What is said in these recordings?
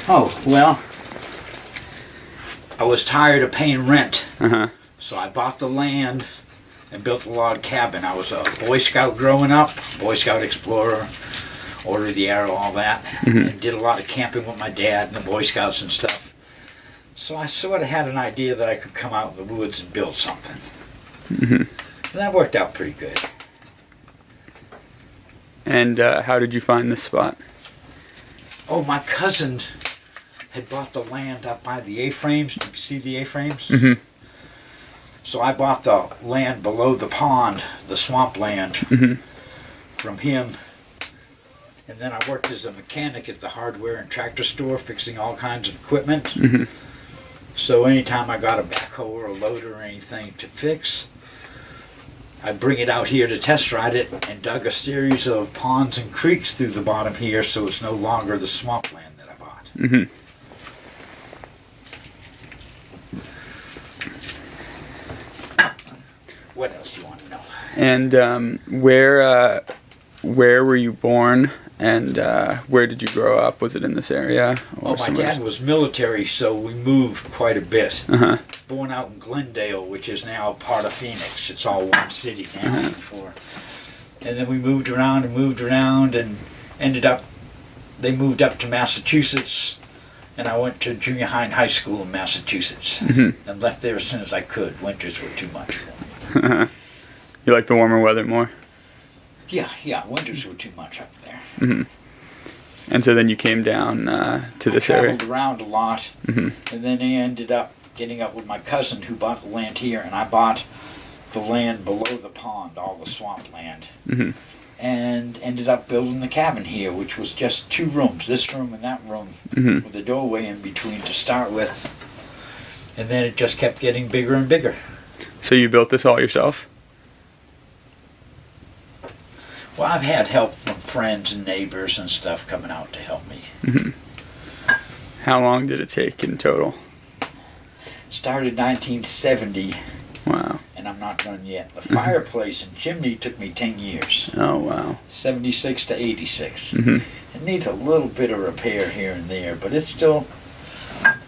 Oh, well, I was tired of paying rent, so I bought the land and built a log cabin. I was a Boy Scout growing up, Boy Scout explorer, Order of the Arrow, all that, and did a lot of camping with my dad and the Boy Scouts and stuff. So I sort of had an idea that I could come out in the woods and build something. And that worked out pretty good. And how did you find this spot? Oh, my cousin had bought the land up by the A-frames. You can see the A-frames? So I bought the land below the pond, the swamp land, from him. And then I worked as a mechanic at the hardware and tractor store, fixing all kinds of equipment. So anytime I got a backhoe or a loader or anything to fix, I'd bring it out here to test ride it, and dug a series of ponds and creeks through the bottom here, so it's no longer the swampland that I bought. What else you want to know? And where were you born, and where did you grow up? Was it in this area? Or my dad was military, so we moved quite a bit. Born out in Glendale, which is now part of Phoenix. It's all one city now. Before. And then we moved around and ended up, they moved up to Massachusetts, and I went to junior high and high school in Massachusetts, and left there as soon as I could. Winters were too much for me. You like the warmer weather more? Yeah, winters were too much up there. And so then you came down to this area? I traveled around a lot, and then I ended up getting up with my cousin who bought the land here, and I bought the land below the pond, all the swamp land, and ended up building the cabin here, which was just 2 rooms, this room and that room, with a doorway in between to start with, and then it just kept getting bigger and bigger. So you built this all yourself? Well, I've had help from friends and neighbors and stuff coming out to help me. How long did it take in total? Started 1970. Wow. And I'm not done yet. The fireplace and chimney took me 10 years. Oh, wow. 76 to 86. It needs a little bit of repair here and there, but it's still,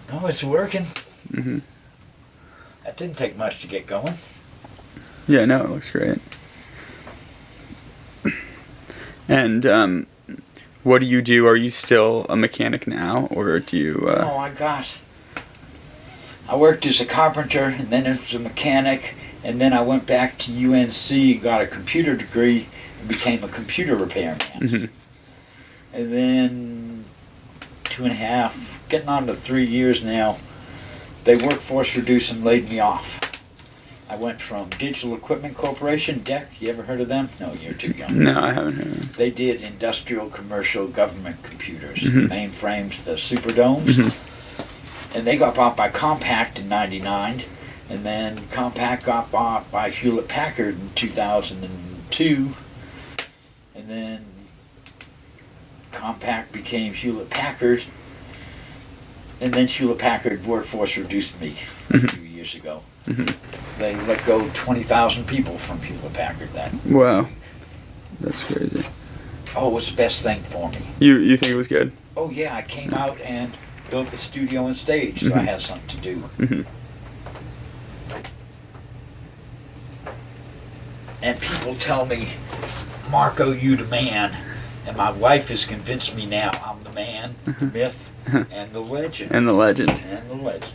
it's working. That didn't take much to get going. Yeah, no, it looks great. And what do you do? Are you still a mechanic now, or do you... I worked as a carpenter, and then as a mechanic, and then I went back to UNC, got a computer degree, and became a computer repairman. And then 2.5, getting on to 3 years now, they workforce reduced and laid me off. I went from Digital Equipment Corporation, DEC, you ever heard of them? No, you're too young. No, I haven't heard of them. They did industrial, commercial, government computers, the mainframes, the Superdomes. And they got bought by Compaq in '99, and then Compaq got bought by Hewlett Packard in 2002, and then Compaq became Hewlett Packard, and then Hewlett Packard workforce reduced me a few years ago. They let go 20,000 people from Hewlett Packard then. Wow, that's crazy. Oh, it was the best thing for me. You think it was good? Oh yeah, I came out and built the studio and stage, so I had something to do. And people tell me, Marco, you the man. And my wife has convinced me now I'm the man, the myth, and the legend. And the legend. And the legend.